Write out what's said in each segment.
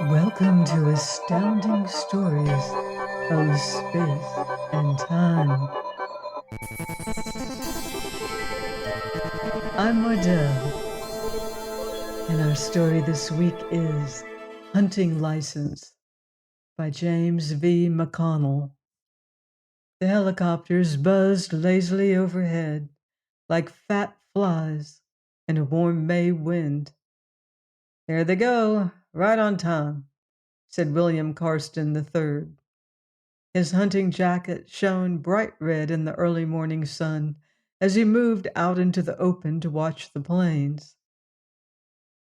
Welcome to Astounding Stories of Space and Time. I'm Mardell, and our story this week is Hunting License by James V. McConnell. The helicopters buzzed lazily overhead like fat flies in a warm May wind. "Here they go, right on time," said William Carston III. His hunting jacket shone bright red in the early morning sun as he moved out into the open to watch the planes.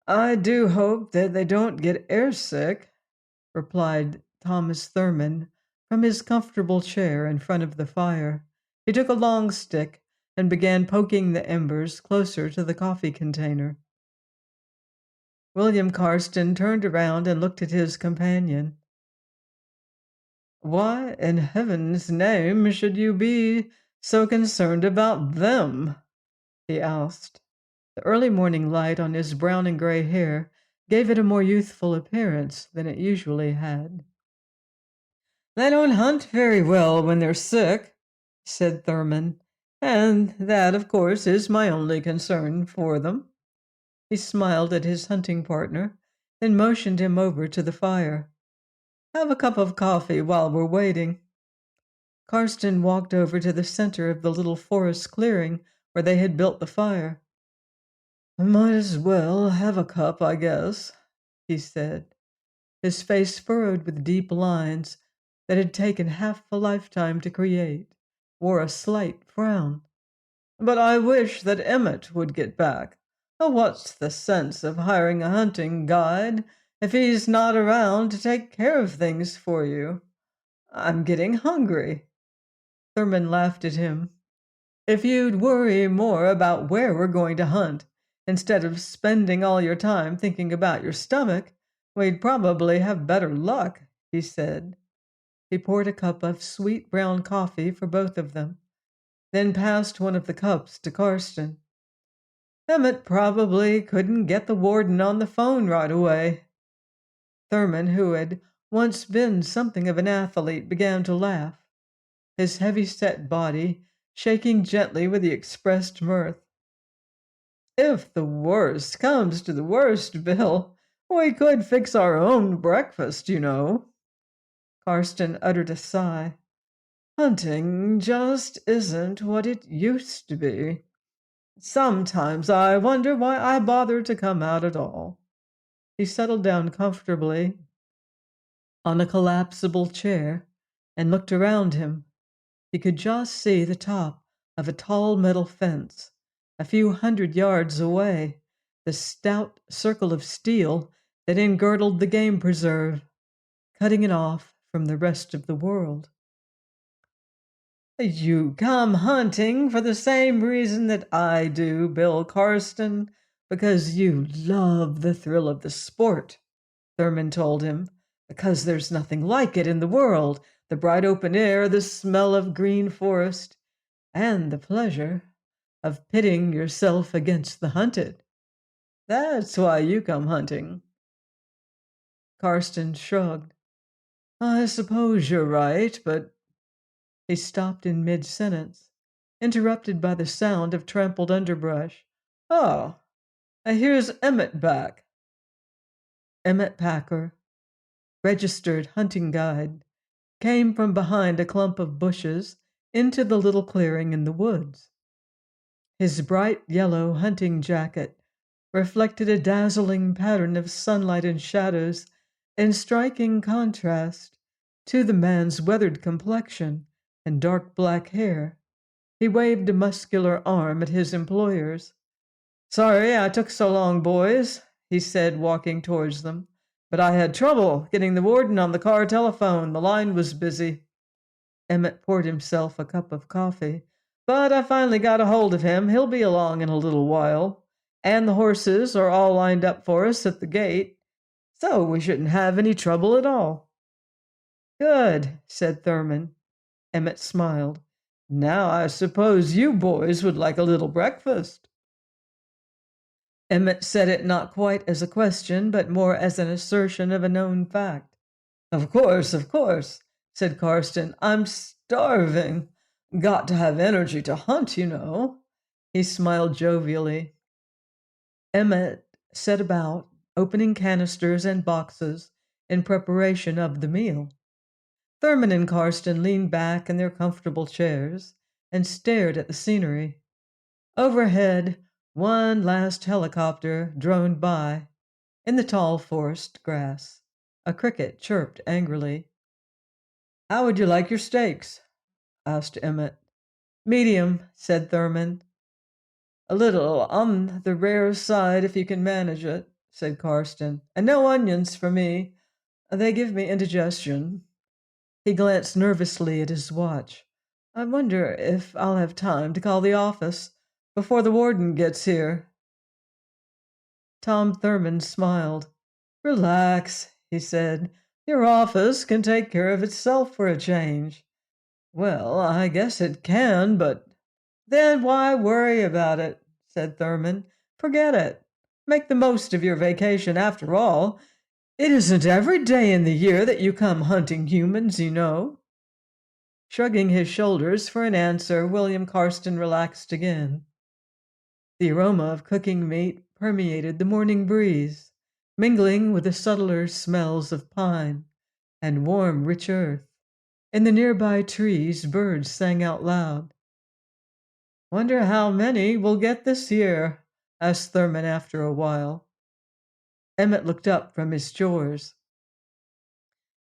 "I do hope that they don't get airsick," replied Thomas Thurman from his comfortable chair in front of the fire. He took a long stick and began poking the embers closer to the coffee container. William Carston turned around and looked at his companion. "Why in heaven's name should you be so concerned about them?" he asked. The early morning light on his brown and gray hair gave it a more youthful appearance than it usually had. "They don't hunt very well when they're sick," said Thurman, "and that, of course, is my only concern for them." He smiled at his hunting partner, then motioned him over to the fire. "Have a cup of coffee while we're waiting." Carston walked over to the center of the little forest clearing where they had built the fire. "I might as well have a cup, I guess," he said. His face furrowed with deep lines that had taken half a lifetime to create, wore a slight frown. "But I wish that Emmett would get back. What's the sense of hiring a hunting guide if he's not around to take care of things for you? I'm getting hungry." Thurman laughed at him. "If you'd worry more about where we're going to hunt, instead of spending all your time thinking about your stomach, we'd probably have better luck," he said. He poured a cup of sweet brown coffee for both of them, then passed one of the cups to Carston. "Emmett probably couldn't get the warden on the phone right away." Thurman, who had once been something of an athlete, began to laugh, his heavy-set body shaking gently with the expressed mirth. "If the worst comes to the worst, Bill, we could fix our own breakfast, you know." Carston uttered a sigh. "Hunting just isn't what it used to be. Sometimes I wonder why I bother to come out at all." He settled down comfortably on a collapsible chair and looked around him. He could just see the top of a tall metal fence, a few hundred yards away, the stout circle of steel that engirdled the game preserve, cutting it off from the rest of the world. "You come hunting for the same reason that I do, Bill Carston, because you love the thrill of the sport," Thurman told him. "Because there's nothing like it in the world, the bright open air, the smell of green forest, and the pleasure of pitting yourself against the hunted. That's why you come hunting." Carston shrugged. "I suppose you're right, but—" He stopped in mid-sentence, interrupted by the sound of trampled underbrush. "Oh, here's Emmett back." Emmett Packer, registered hunting guide, came from behind a clump of bushes into the little clearing in the woods. His bright yellow hunting jacket reflected a dazzling pattern of sunlight and shadows in striking contrast to the man's weathered complexion and dark black hair. He waved a muscular arm at his employers. "Sorry I took so long, boys," he said, walking towards them. "But I had trouble getting the warden on the car telephone. The line was busy." Emmett poured himself a cup of coffee. "But I finally got a hold of him. He'll be along in a little while. And the horses are all lined up for us at the gate, so we shouldn't have any trouble at all." "Good," said Thurman. Emmett smiled. "Now I suppose you boys would like a little breakfast." Emmett said it not quite as a question, but more as an assertion of a known fact. Of course, said Karsten. I'm starving. Got to have energy to hunt, you know. He smiled jovially. Emmett set about opening canisters and boxes in preparation of the meal. Thurman and Karsten leaned back in their comfortable chairs and stared at the scenery. Overhead, one last helicopter droned by. In the tall forest grass, a cricket chirped angrily. How would you like your steaks? Asked Emmett. Medium, said Thurman. A little on the rare side if you can manage it, said Karsten. And no onions for me. They give me indigestion. He glanced nervously at his watch. I wonder if I'll have time to call the office before the warden gets here. Tom Thurman smiled. Relax, he said. Your office can take care of itself for a change. Well, I guess it can, but then why worry about it, said Thurman. Forget it. Make the most of your vacation after all. It isn't every day in the year that you come hunting humans, you know. Shrugging his shoulders for an answer, William Karsten relaxed again. The aroma of cooking meat permeated the morning breeze, mingling with the subtler smells of pine and warm, rich earth. In the nearby trees, birds sang out loud. Wonder how many we'll get this year, asked Thurman after a while. Emmett looked up from his chores.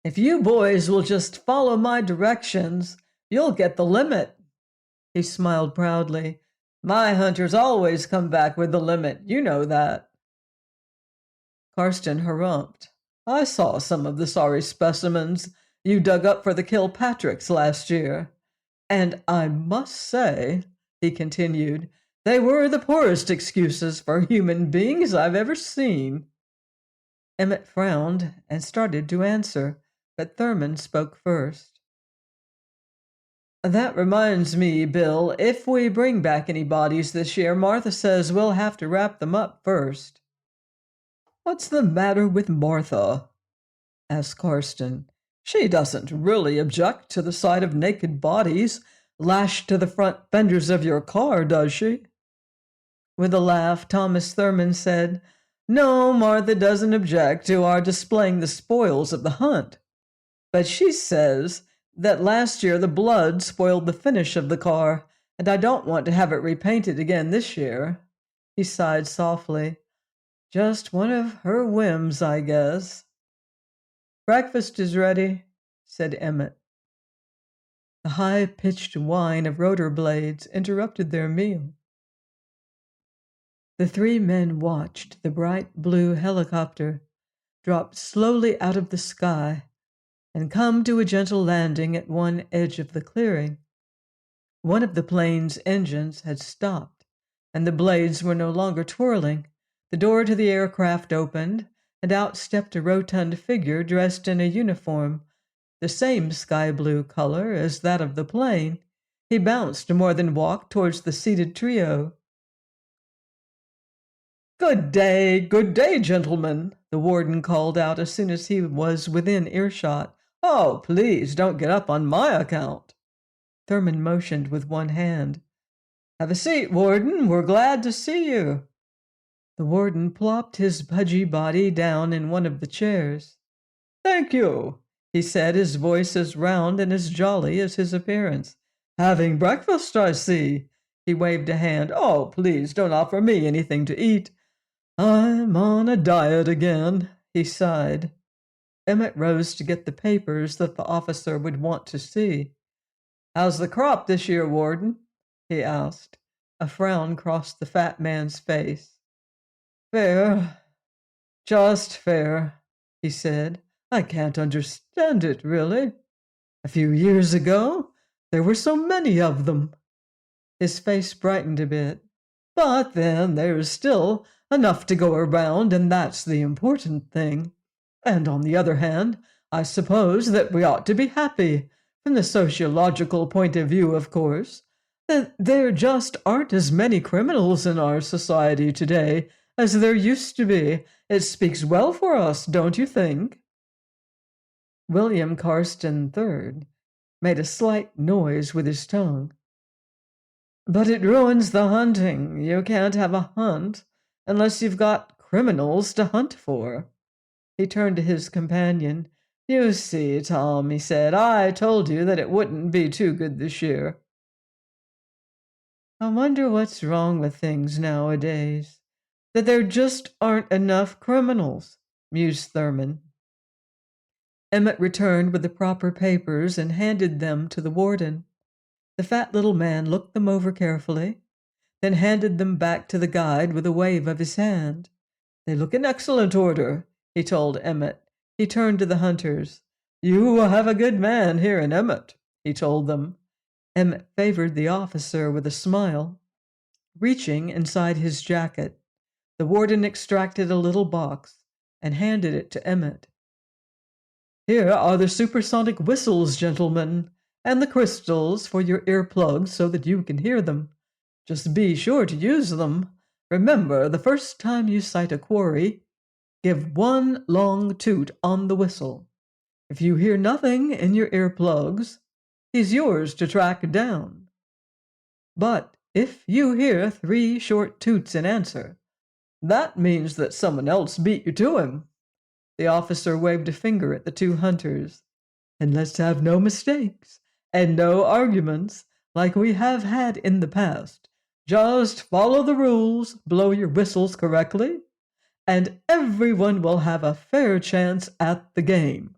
If you boys will just follow my directions, you'll get the limit. He smiled proudly. My hunters always come back with the limit, you know that. Karsten harumphed. I saw some of the sorry specimens you dug up for the Kilpatricks last year. And I must say, he continued, they were the poorest excuses for human beings I've ever seen. Emmett frowned and started to answer, but Thurman spoke first. That reminds me, Bill, if we bring back any bodies this year, Martha says we'll have to wrap them up first. What's the matter with Martha? Asked Karsten. She doesn't really object to the sight of naked bodies lashed to the front fenders of your car, does she? With a laugh, Thomas Thurman said, No, Martha doesn't object to our displaying the spoils of the hunt. But she says that last year the blood spoiled the finish of the car, and I don't want to have it repainted again this year. He sighed softly. Just one of her whims, I guess. Breakfast is ready, said Emmett. The high-pitched whine of rotor blades interrupted their meal. The three men watched the bright blue helicopter drop slowly out of the sky and come to a gentle landing at one edge of the clearing. One of the plane's engines had stopped, and the blades were no longer twirling. The door to the aircraft opened, and out stepped a rotund figure dressed in a uniform, the same sky-blue color as that of the plane. He bounced more than walked towards the seated trio. Good day, gentlemen, the warden called out as soon as he was within earshot. Oh, please don't get up on my account. Thurman motioned with one hand. Have a seat, warden. We're glad to see you. The warden plopped his pudgy body down in one of the chairs. Thank you, he said, his voice as round and as jolly as his appearance. Having breakfast, I see. He waved a hand. Oh, please don't offer me anything to eat. I'm on a diet again, he sighed. Emmett rose to get the papers that the officer would want to see. How's the crop this year, warden? He asked. A frown crossed the fat man's face. Fair, just fair, he said. I can't understand it, really. A few years ago, there were so many of them. His face brightened a bit. But then there's still enough to go around, and that's the important thing. And on the other hand, I suppose that we ought to be happy, from the sociological point of view, of course, that there just aren't as many criminals in our society today as there used to be. It speaks well for us, don't you think? William Carston III made a slight noise with his tongue. But it ruins the hunting. You can't have a hunt unless you've got criminals to hunt for. He turned to his companion. You see, Tom, he said, I told you that it wouldn't be too good this year. I wonder what's wrong with things nowadays, that there just aren't enough criminals, mused Thurman. Emmett returned with the proper papers and handed them to the warden. The fat little man looked them over carefully, then handed them back to the guide with a wave of his hand. They look in excellent order, he told Emmett. He turned to the hunters. You have a good man here in Emmett, he told them. Emmett favored the officer with a smile. Reaching inside his jacket, the warden extracted a little box and handed it to Emmett. Here are the supersonic whistles, gentlemen, and the crystals for your earplugs so that you can hear them. Just be sure to use them. Remember, the first time you sight a quarry, give one long toot on the whistle. If you hear nothing in your earplugs, he's yours to track down. But if you hear 3 short toots in answer, that means that someone else beat you to him. The officer waved a finger at the 2 hunters. And let's have no mistakes and no arguments like we have had in the past. Just follow the rules, blow your whistles correctly, and everyone will have a fair chance at the game.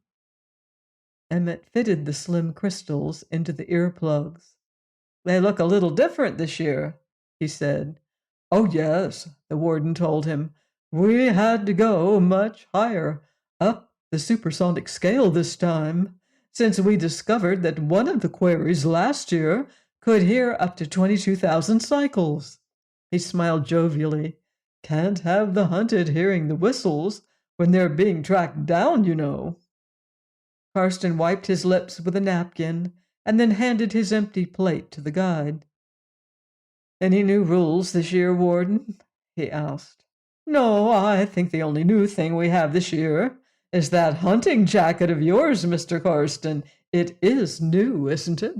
Emmett fitted the slim crystals into the earplugs. They look a little different this year, he said. Oh, yes, the warden told him. We had to go much higher, up the supersonic scale this time, since we discovered that one of the quarries last year could hear up to 22,000 cycles. He smiled jovially. Can't have the hunted hearing the whistles when they're being tracked down, you know. Carston wiped his lips with a napkin and then handed his empty plate to the guide. Any new rules this year, Warden? He asked. No, I think the only new thing we have this year is that hunting jacket of yours, Mr. Carston. It is new, isn't it?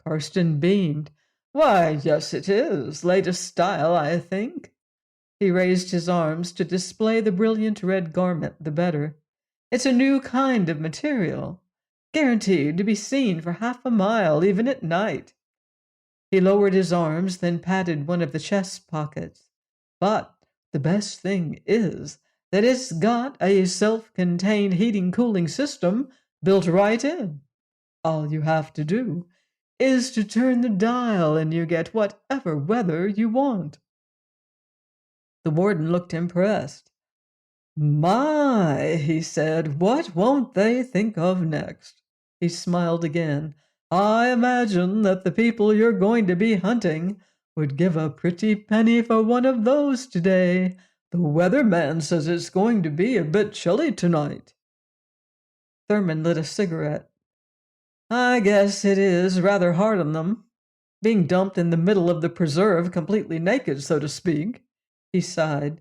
Carston beamed. Why, yes, it is. Latest style, I think. He raised his arms to display the brilliant red garment the better. It's a new kind of material, guaranteed to be seen for half a mile, even at night. He lowered his arms, then patted one of the chest pockets. But the best thing is that it's got a self-contained heating-cooling system built right in. All you have to do is to turn the dial and you get whatever weather you want. The warden looked impressed. My, he said, what won't they think of next? He smiled again. I imagine that the people you're going to be hunting would give a pretty penny for one of those today. The weatherman says it's going to be a bit chilly tonight. Thurman lit a cigarette. I guess it is rather hard on them, being dumped in the middle of the preserve completely naked, so to speak. He sighed.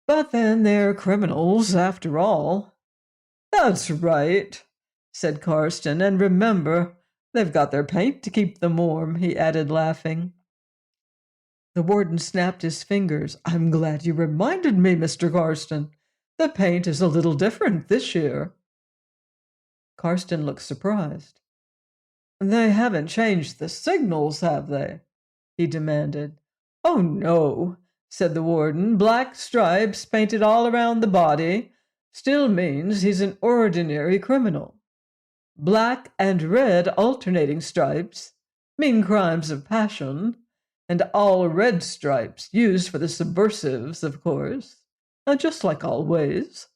But then they're criminals, after all. That's right, said Carston, and remember, they've got their paint to keep them warm, he added, laughing. The warden snapped his fingers. I'm glad you reminded me, Mr. Carston. The paint is a little different this year. Carston looked surprised. They haven't changed the signals, have they? He demanded. Oh, no, said the warden. Black stripes painted all around the body still means he's an ordinary criminal. Black and red alternating stripes mean crimes of passion, and all red stripes used for the subversives, of course, just like always.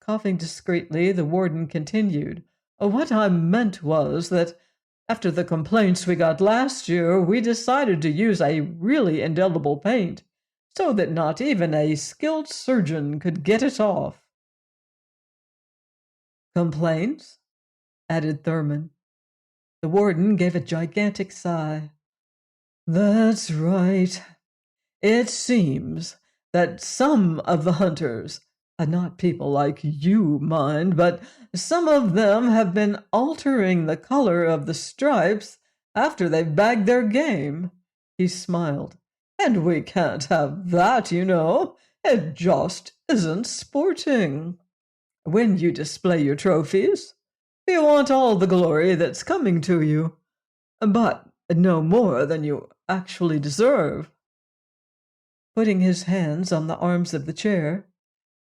Coughing discreetly, the warden continued. What I meant was that after the complaints we got last year, we decided to use a really indelible paint so that not even a skilled surgeon could get it off. Complaints? Added Thurman. The warden gave a gigantic sigh. That's right. It seems that some of the hunters, not people like you, mind, but some of them have been altering the color of the stripes after they've bagged their game." He smiled. "And we can't have that, you know. It just isn't sporting. When you display your trophies, you want all the glory that's coming to you, but no more than you actually deserve." Putting his hands on the arms of the chair,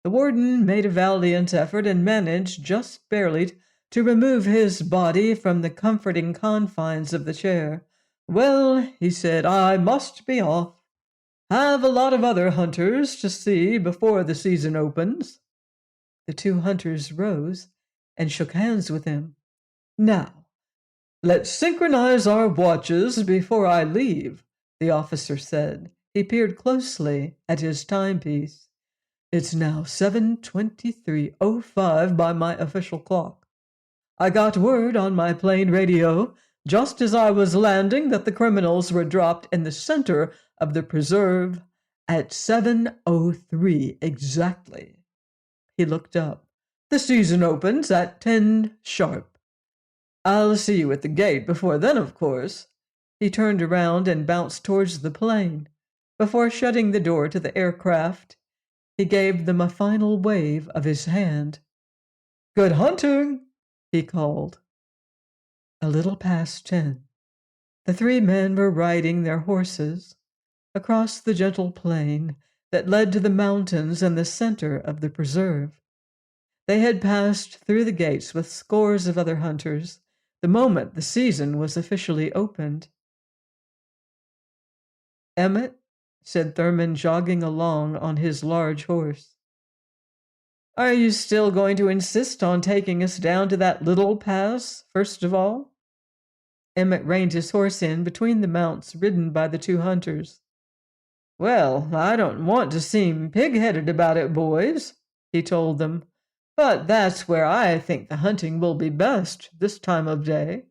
the warden made a valiant effort and managed just barely to remove his body from the comforting confines of the chair. "Well," he said, "I must be off. Have a lot of other hunters to see before the season opens." The two hunters rose and shook hands with him. "Now, let's synchronize our watches before I leave," the officer said. He peered closely at his timepiece. "It's now 7:23:05 by my official clock. I got word on my plane radio just as I was landing that the criminals were dropped in the center of the preserve at 7:03 exactly." He looked up. "The season opens at 10 sharp. I'll see you at the gate before then, of course." He turned around and bounced towards the plane. Before shutting the door to the aircraft, he gave them a final wave of his hand. "Good hunting," he called. A little past 10, the three men were riding their horses across the gentle plain that led to the mountains in the center of the preserve. They had passed through the gates with scores of other hunters the moment the season was officially opened. "Emmett," said Thurman, jogging along on his large horse, "are you still going to insist on taking us down to that little pass, first of all?" Emmett reined his horse in between the mounts ridden by the two hunters. "Well, I don't want to seem pig-headed about it, boys," he told them, "but that's where I think the hunting will be best this time of day."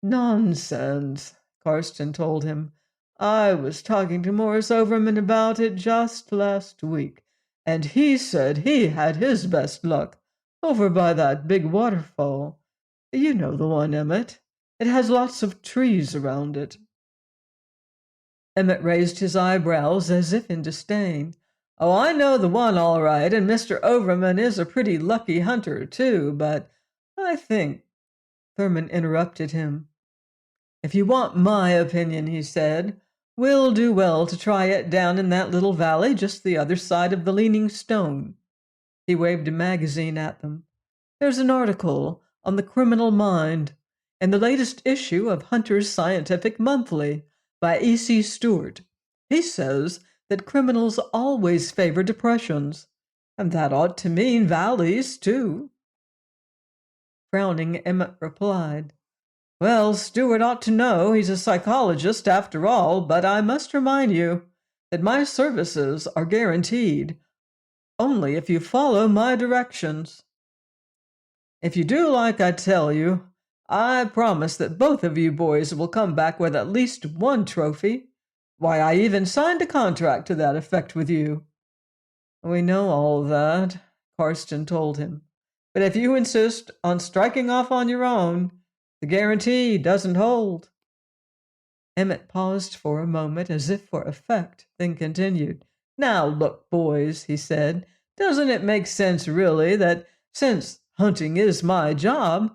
"Nonsense," Karsten told him. "I was talking to Morris Overman about it just last week, and he said he had his best luck over by that big waterfall. You know the one, Emmett. It has lots of trees around it." Emmett raised his eyebrows as if in disdain. "Oh, I know the one all right, and Mr. Overman is a pretty lucky hunter, too, but I think—" Thurman interrupted him. "If you want my opinion," he said, "we'll do well to try it down in that little valley just the other side of the Leaning Stone." He waved a magazine at them. "There's an article on the criminal mind in the latest issue of Hunter's Scientific Monthly by E.C. Stewart. He says that criminals always favor depressions, and that ought to mean valleys, too." Frowning, Emmett replied, "Well, Stewart ought to know. He's a psychologist after all, but I must remind you that my services are guaranteed only if you follow my directions. If you do like I tell you, I promise that both of you boys will come back with at least one trophy. Why, I even signed a contract to that effect with you." "We know all that," Karsten told him. "But if you insist on striking off on your own, the guarantee doesn't hold." Emmett paused for a moment as if for effect, then continued. "Now look, boys," he said, "doesn't it make sense really that since hunting is my job,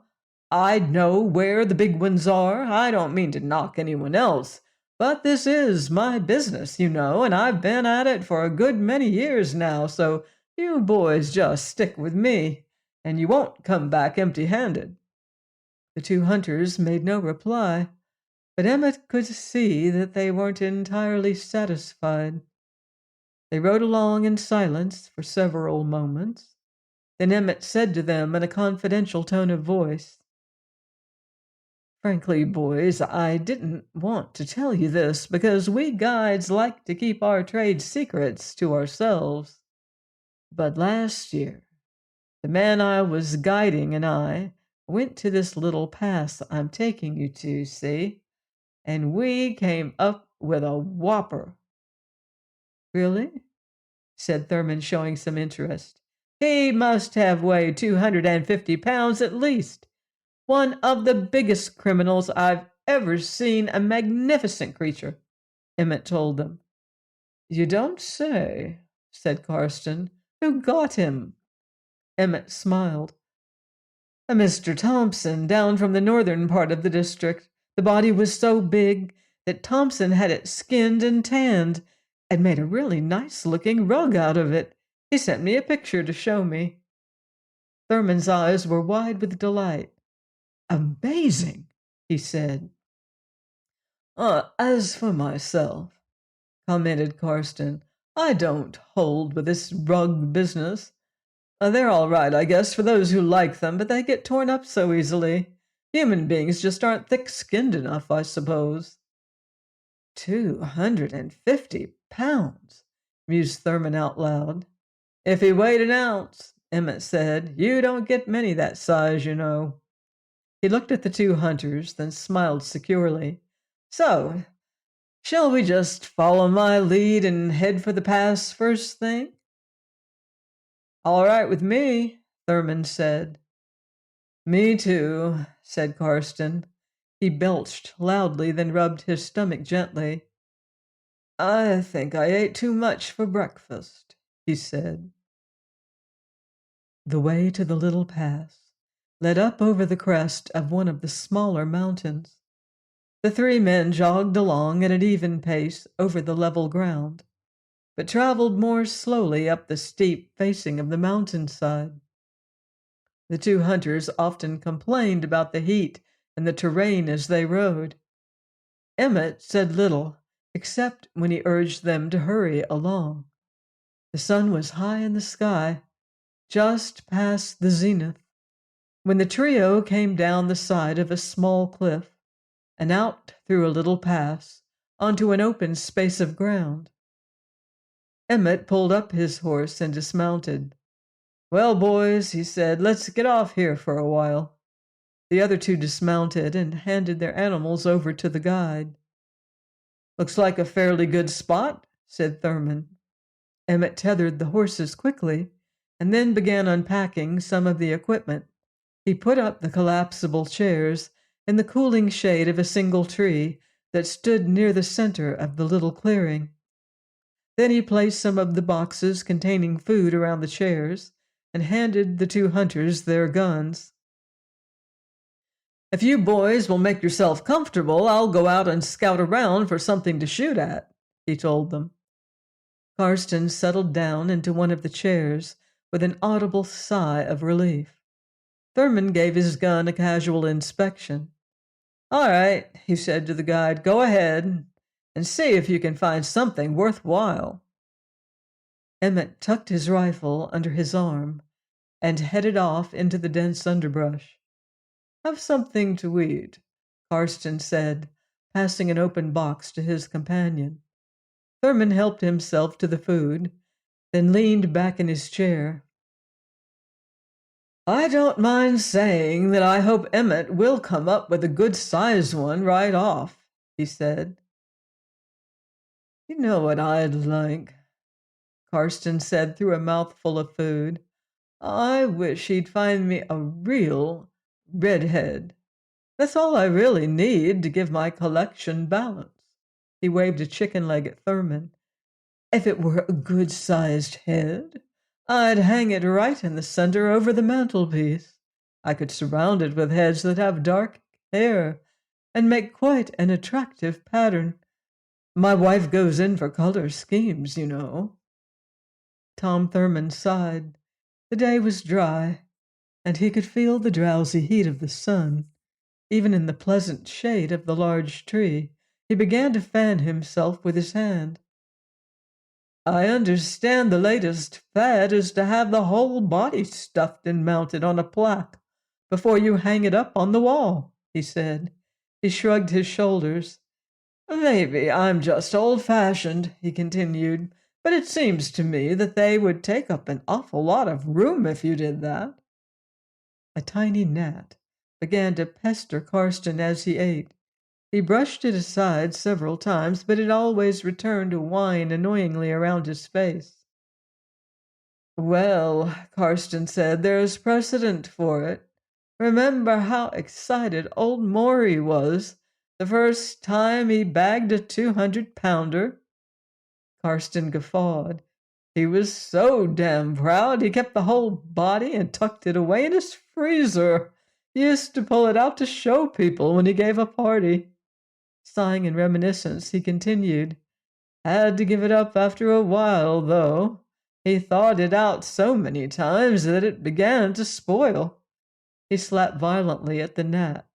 I'd know where the big ones are? I don't mean to knock anyone else, but this is my business, you know, and I've been at it for a good many years now, so you boys just stick with me, and you won't come back empty-handed." The two hunters made no reply, but Emmett could see that they weren't entirely satisfied. They rode along in silence for several moments. Then Emmett said to them in a confidential tone of voice, "Frankly, boys, I didn't want to tell you this because we guides like to keep our trade secrets to ourselves. But last year, the man I was guiding and I went to this little pass I'm taking you to, see? And we came up with a whopper." "Really?" said Thurman, showing some interest. He must have weighed 250 pounds at least. One of the biggest criminals I've ever seen, a magnificent creature, Emmett told them. You don't say, said Karsten. Who got him? Emmett smiled. A Mr. Thompson, down from the northern part of the district. The body was so big that Thompson had it skinned and tanned and made a really nice-looking rug out of it. He sent me a picture to show me. Thurman's eyes were wide with delight. Amazing, he said. As for myself, commented Karsten, I don't hold with this rug business. They're all right, I guess, for those who like them, but they get torn up so easily. Human beings just aren't thick-skinned enough, I suppose. 250 pounds, mused Thurman out loud. If he weighed an ounce, Emmett said. You don't get many that size, you know. He looked at the two hunters, then smiled securely. So, shall we just follow my lead and head for the pass first thing? All right with me, Thurman said. Me too, said Karsten. He belched loudly, then rubbed his stomach gently. I think I ate too much for breakfast, he said. The way to the little pass led up over the crest of one of the smaller mountains. The three men jogged along at an even pace over the level ground, but traveled more slowly up the steep facing of the mountainside. The two hunters often complained about the heat and the terrain as they rode. Emmett said little, except when he urged them to hurry along. The sun was high in the sky, just past the zenith, when the trio came down the side of a small cliff and out through a little pass onto an open space of ground. Emmett pulled up his horse and dismounted. Well, boys, he said, let's get off here for a while. The other two dismounted and handed their animals over to the guide. Looks like a fairly good spot, said Thurman. Emmett tethered the horses quickly and then began unpacking some of the equipment. He put up the collapsible chairs in the cooling shade of a single tree that stood near the center of the little clearing. Then he placed some of the boxes containing food around the chairs and handed the two hunters their guns. If you boys will make yourself comfortable, I'll go out and scout around for something to shoot at, he told them. Karsten settled down into one of the chairs with an audible sigh of relief. Thurman gave his gun a casual inspection. All right, he said to the guide, go ahead and see if you can find something worthwhile. Emmett tucked his rifle under his arm and headed off into the dense underbrush. Have something to eat, Karsten said, passing an open box to his companion. Thurman helped himself to the food, then leaned back in his chair. I don't mind saying that I hope Emmett will come up with a good-sized one right off, he said. You know what I'd like, Karsten said through a mouthful of food. I wish he'd find me a real redhead. That's all I really need to give my collection balance. He waved a chicken leg at Thurman. If it were a good-sized head, I'd hang it right in the center over the mantelpiece. I could surround it with heads that have dark hair and make quite an attractive pattern. My wife goes in for color schemes, you know. Tom Thurman sighed. The day was dry, and he could feel the drowsy heat of the sun. Even in the pleasant shade of the large tree, he began to fan himself with his hand. I understand the latest fad is to have the whole body stuffed and mounted on a plaque before you hang it up on the wall, he said. He shrugged his shoulders. Maybe I'm just old-fashioned, he continued, but it seems to me that they would take up an awful lot of room if you did that. A tiny gnat began to pester Karsten as he ate. He brushed it aside several times, but it always returned to whine annoyingly around his face. Well, Karsten said, there's precedent for it. Remember how excited old Maury was the first time he bagged a 200-pounder? Karsten guffawed. He was so damn proud he kept the whole body and tucked it away in his freezer. He used to pull it out to show people when he gave a party. Sighing in reminiscence, he continued, Had to give it up after a while, though. He thawed it out so many times that it began to spoil. He slapped violently at the gnat.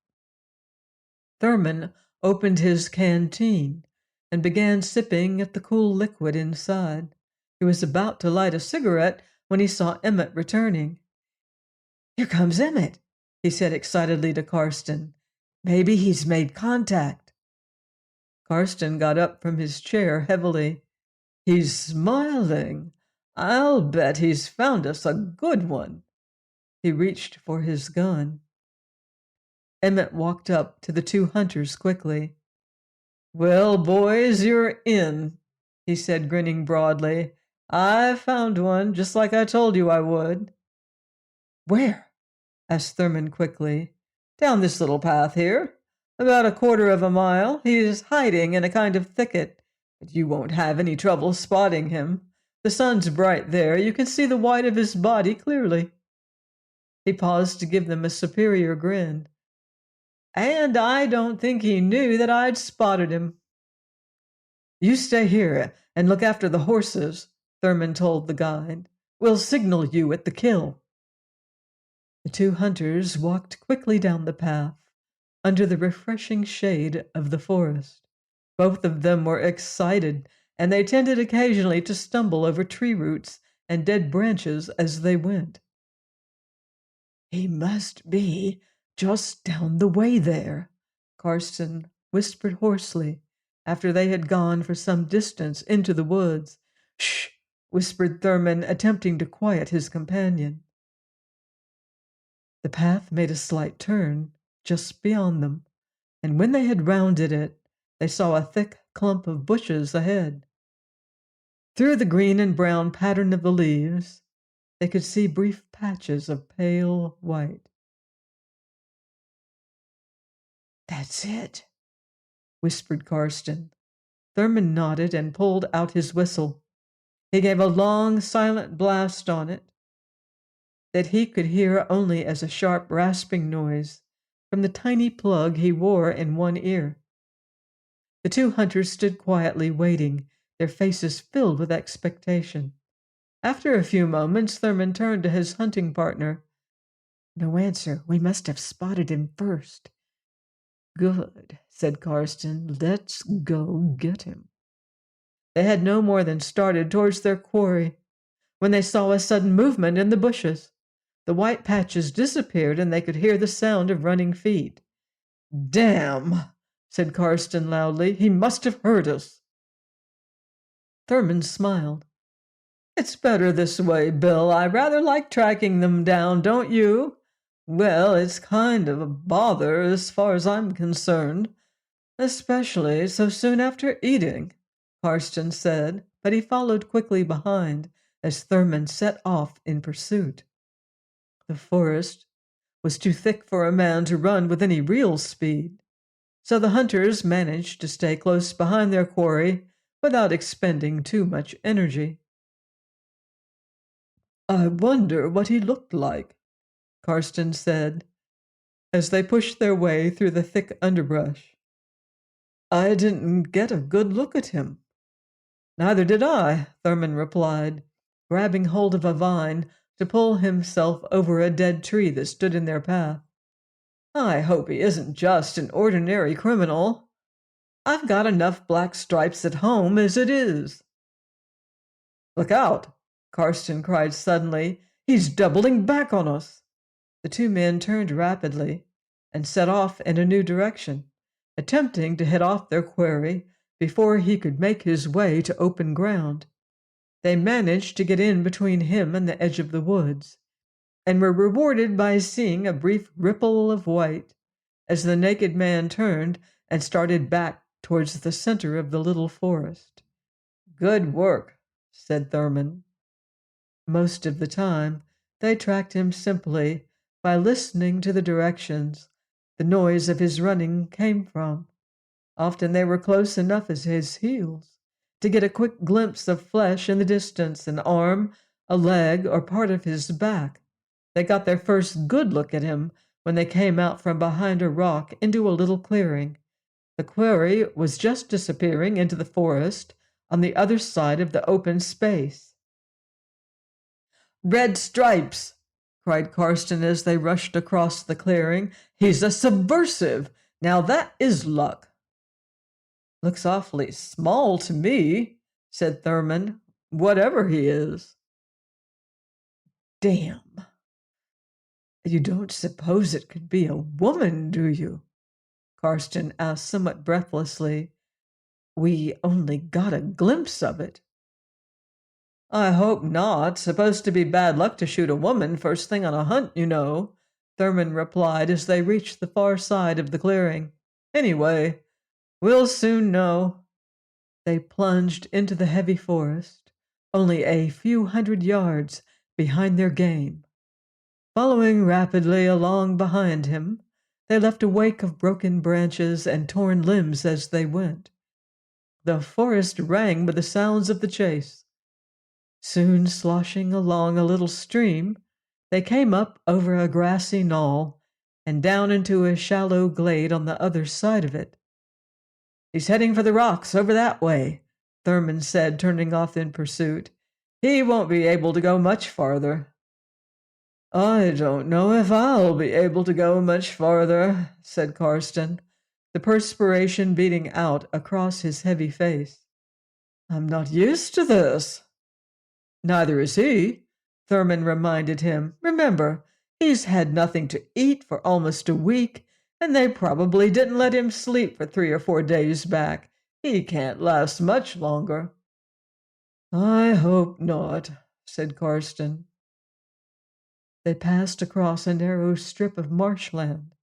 Thurman opened his canteen and began sipping at the cool liquid inside. He was about to light a cigarette when he saw Emmett returning. Here comes Emmett, he said excitedly to Karsten. Maybe he's made contact. Karsten got up from his chair heavily. He's smiling. I'll bet he's found us a good one. He reached for his gun. Emmett walked up to the two hunters quickly. Well, boys, you're in, he said, grinning broadly. I found one, just like I told you I would. Where? Asked Thurman quickly. Down this little path here. About a quarter of a mile. He's hiding in a kind of thicket, but you won't have any trouble spotting him. The sun's bright there. You can see the white of his body clearly. He paused to give them a superior grin. And I don't think he knew that I'd spotted him. You stay here and look after the horses, Thurman told the guide. We'll signal you at the kill. The two hunters walked quickly down the path, under the refreshing shade of the forest. Both of them were excited, and they tended occasionally to stumble over tree roots and dead branches as they went. He must be just down the way there, Karsten whispered hoarsely after they had gone for some distance into the woods. Shh, whispered Thurman, attempting to quiet his companion. The path made a slight turn just beyond them, and when they had rounded it, they saw a thick clump of bushes ahead. Through the green and brown pattern of the leaves, they could see brief patches of pale white. That's it, whispered Karsten. Thurman nodded and pulled out his whistle. He gave a long, silent blast on it that he could hear only as a sharp, rasping noise from the tiny plug he wore in one ear. The two hunters stood quietly waiting, their faces filled with expectation. After a few moments, Thurman turned to his hunting partner. No answer. We must have spotted him first. Good, said Karsten. Let's go get him. They had no more than started towards their quarry when they saw a sudden movement in the bushes. The white patches disappeared, and they could hear the sound of running feet. Damn, said Karsten loudly. He must have heard us. Thurman smiled. It's better this way, Bill. I rather like tracking them down, don't you? Well, it's kind of a bother as far as I'm concerned, especially so soon after eating, Karsten said, but he followed quickly behind as Thurman set off in pursuit. The forest was too thick for a man to run with any real speed, so the hunters managed to stay close behind their quarry without expending too much energy. I wonder what he looked like, Karsten said, as they pushed their way through the thick underbrush. I didn't get a good look at him. Neither did I, Thurman replied, grabbing hold of a vine to pull himself over a dead tree that stood in their path. I hope he isn't just an ordinary criminal. I've got enough black stripes at home as it is. Look out, Karsten cried suddenly. He's doubling back on us. The two men turned rapidly and set off in a new direction, attempting to head off their quarry before he could make his way to open ground. They managed to get in between him and the edge of the woods, and were rewarded by seeing a brief ripple of white as the naked man turned and started back towards the center of the little forest. Good work, said Thurman. Most of the time, they tracked him simply by listening to the directions the noise of his running came from. Often they were close enough as his heels to get a quick glimpse of flesh in the distance, an arm, a leg, or part of his back. They got their first good look at him when they came out from behind a rock into a little clearing. The quarry was just disappearing into the forest on the other side of the open space. "Red stripes!" cried Karsten as they rushed across the clearing. "He's a subversive! Now that is luck!" "Looks awfully small to me," said Thurman, "whatever he is." "Damn. You don't suppose it could be a woman, do you?" Karsten asked somewhat breathlessly. "We only got a glimpse of it." "I hope not. Supposed to be bad luck to shoot a woman first thing on a hunt, you know," Thurman replied as they reached the far side of the clearing. "Anyway, we'll soon know." They plunged into the heavy forest, only a few hundred yards behind their game. Following rapidly along behind him, they left a wake of broken branches and torn limbs as they went. The forest rang with the sounds of the chase. Soon sloshing along a little stream, they came up over a grassy knoll and down into a shallow glade on the other side of it. "He's heading for the rocks over that way," Thurman said, turning off in pursuit. "He won't be able to go much farther." "I don't know if I'll be able to go much farther," said Karsten, the perspiration beading out across his heavy face. "I'm not used to this." "Neither is he," Thurman reminded him. "Remember, he's had nothing to eat for almost a week, and they probably didn't let him sleep for 3 or 4 days back. He can't last much longer." "I hope not," said Karsten. They passed across a narrow strip of marshland,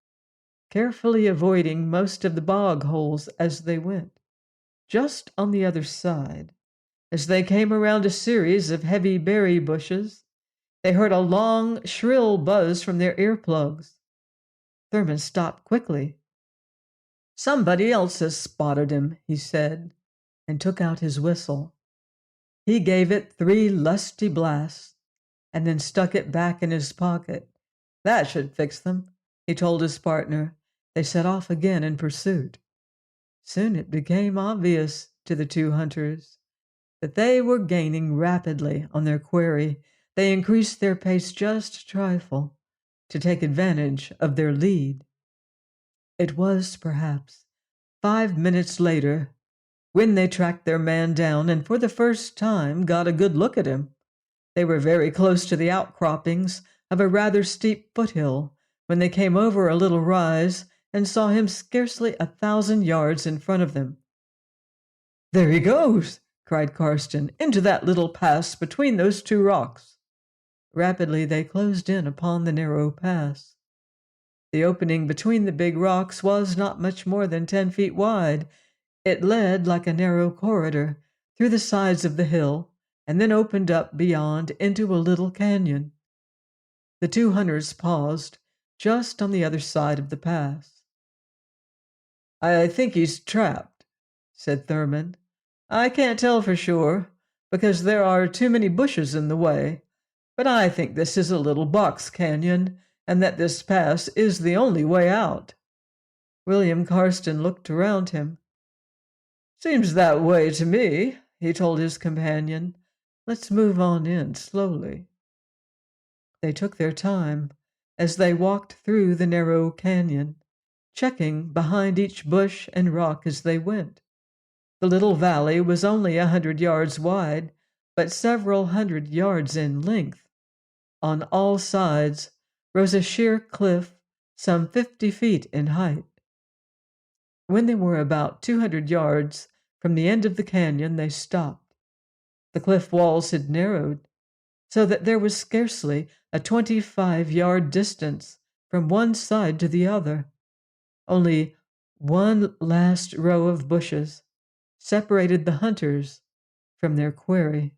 carefully avoiding most of the bog holes as they went. Just on the other side, as they came around a series of heavy berry bushes, they heard a long, shrill buzz from their earplugs. Thurman stopped quickly. "Somebody else has spotted him," he said, and took out his whistle. He gave it 3 lusty blasts and then stuck it back in his pocket. "That should fix them," he told his partner. They set off again in pursuit. Soon it became obvious to the 2 hunters that they were gaining rapidly on their quarry. They increased their pace just a trifle to take advantage of their lead. It was, perhaps, 5 minutes later when they tracked their man down and for the first time got a good look at him. They were very close to the outcroppings of a rather steep foothill when they came over a little rise and saw him scarcely 1,000 yards in front of them. "There he goes!" cried Karsten, "into that little pass between those 2 rocks." Rapidly they closed in upon the narrow pass. The opening between the big rocks was not much more than 10 feet wide. It led like a narrow corridor through the sides of the hill and then opened up beyond into a little canyon. The 2 hunters paused just on the other side of the pass. "I think he's trapped," said Thurman. "I can't tell for sure, because there are too many bushes in the way, but I think this is a little box canyon, and that this pass is the only way out." William Karsten looked around him. "Seems that way to me," he told his companion. "Let's move on in slowly." They took their time as they walked through the narrow canyon, checking behind each bush and rock as they went. The little valley was only 100 yards wide, but several hundred yards in length. On all sides rose a sheer cliff some 50 feet in height. When they were about 200 yards from the end of the canyon, they stopped. The cliff walls had narrowed, so that there was scarcely a 25-yard distance from one side to the other. Only one last row of bushes separated the hunters from their quarry.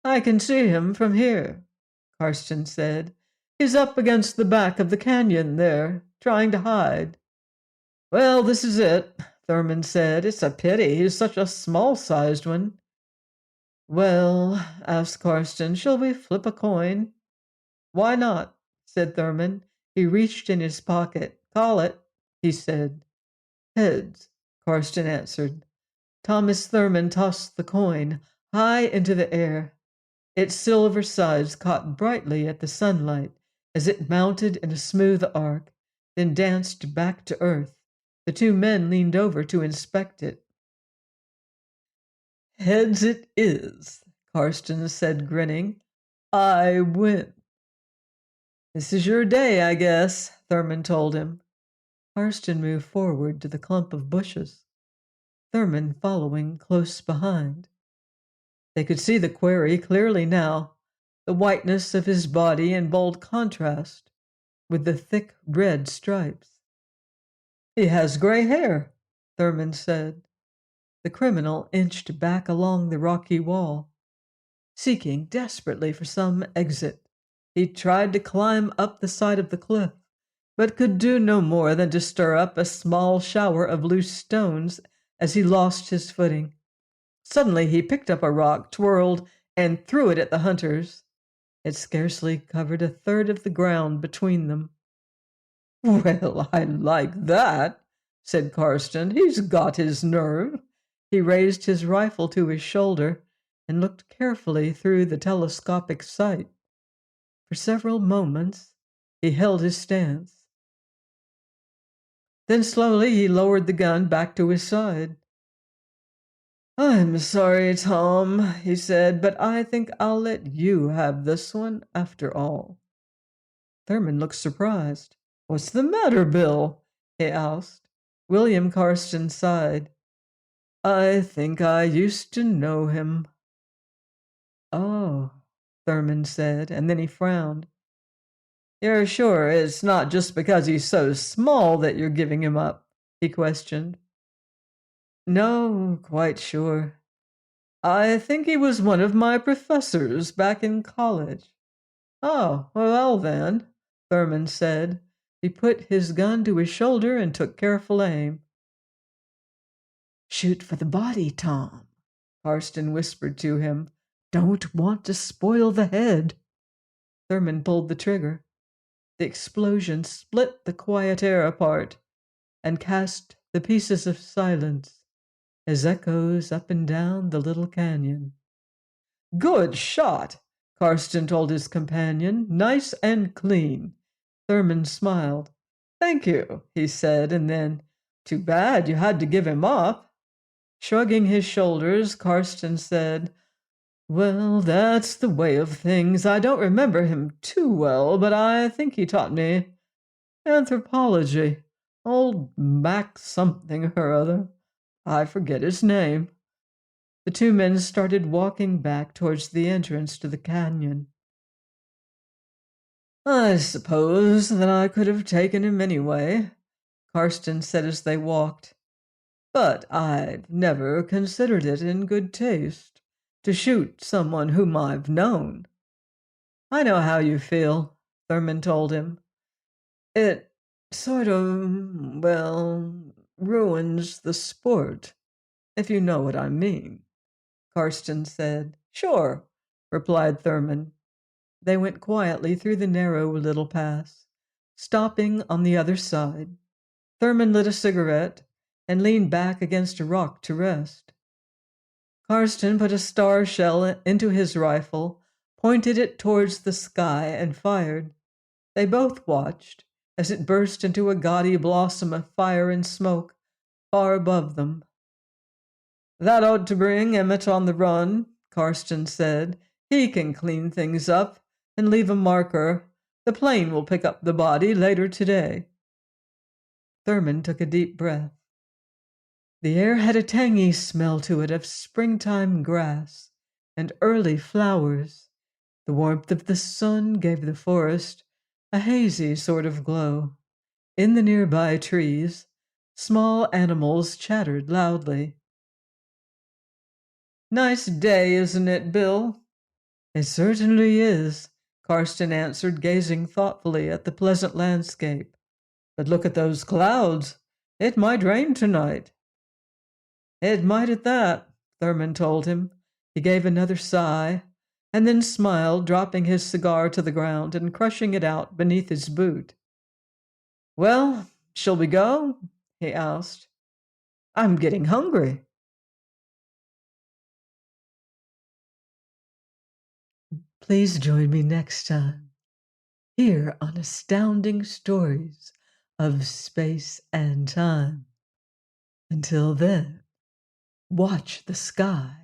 I can see him from here, Karsten said. He's up against the back of the canyon there, trying to hide. Well, this is it, Thurman said. It's a pity he's such a small-sized one. Well, asked Karsten, shall we flip a coin? Why not? Said Thurman. He reached in his pocket. Call it, he said. Heads, Karsten answered. Thomas Thurman tossed the coin high into the air. Its silver sides caught brightly at the sunlight as it mounted in a smooth arc, then danced back to earth. The two men leaned over to inspect it. Heads it is, Karsten said, grinning. I win. This is your day, I guess, Thurman told him. Karsten moved forward to the clump of bushes, Thurman following close behind. They could see the quarry clearly now, the whiteness of his body in bold contrast with the thick red stripes. He has gray hair, Thurman said. The criminal inched back along the rocky wall, seeking desperately for some exit. He tried to climb up the side of the cliff, but could do no more than to stir up a small shower of loose stones as he lost his footing. Suddenly he picked up a rock, twirled, and threw it at the hunters. It scarcely covered a third of the ground between them. Well, I like that, said Karsten. He's got his nerve. He raised his rifle to his shoulder and looked carefully through the telescopic sight. For several moments he held his stance. Then slowly he lowered the gun back to his side. I'm sorry, Tom, he said, but I think I'll let you have this one after all. Thurman looked surprised. What's the matter, Bill? He asked. William Karsten sighed. I think I used to know him. Oh, Thurman said, and then he frowned. You're sure it's not just because he's so small that you're giving him up? He questioned. No, quite sure. I think he was one of my professors back in college. Oh, well then, Thurman said. He put his gun to his shoulder and took careful aim. Shoot for the body, Tom, Karsten whispered to him. Don't want to spoil the head. Thurman pulled the trigger. The explosion split the quiet air apart and cast the pieces of silence as echoes up and down the little canyon. Good shot, Karsten told his companion. Nice and clean. Thurman smiled. Thank you, he said, and then, too bad you had to give him up. Shrugging his shoulders, Karsten said, well, that's the way of things. I don't remember him too well, but I think he taught me anthropology. Old Mac something or other. I forget his name. The two men started walking back towards the entrance to the canyon. I suppose that I could have taken him anyway, Karsten said as they walked. But I've never considered it in good taste to shoot someone whom I've known. I know how you feel, Thurman told him. It sort of, well, ruins the sport, if you know what I mean, Karsten said. Sure, replied Thurman. They went quietly through the narrow little pass, stopping on the other side. Thurman lit a cigarette and leaned back against a rock to rest. Karsten put a star shell into his rifle, pointed it towards the sky, and fired. They both watched as it burst into a gaudy blossom of fire and smoke far above them. That ought to bring Emmett on the run, Karsten said. He can clean things up and leave a marker. The plane will pick up the body later today. Thurman took a deep breath. The air had a tangy smell to it of springtime grass and early flowers. The warmth of the sun gave the forest a hazy sort of glow. In the nearby trees, small animals chattered loudly. Nice day, isn't it, Bill? It certainly is, Karsten answered, gazing thoughtfully at the pleasant landscape. But look at those clouds. It might rain tonight. It might at that, Thurman told him. He gave another sigh, and then smiled, dropping his cigar to the ground and crushing it out beneath his boot. Well, shall we go? He asked. I'm getting hungry. Please join me next time here on Astounding Stories of Space and Time. Until then, watch the sky.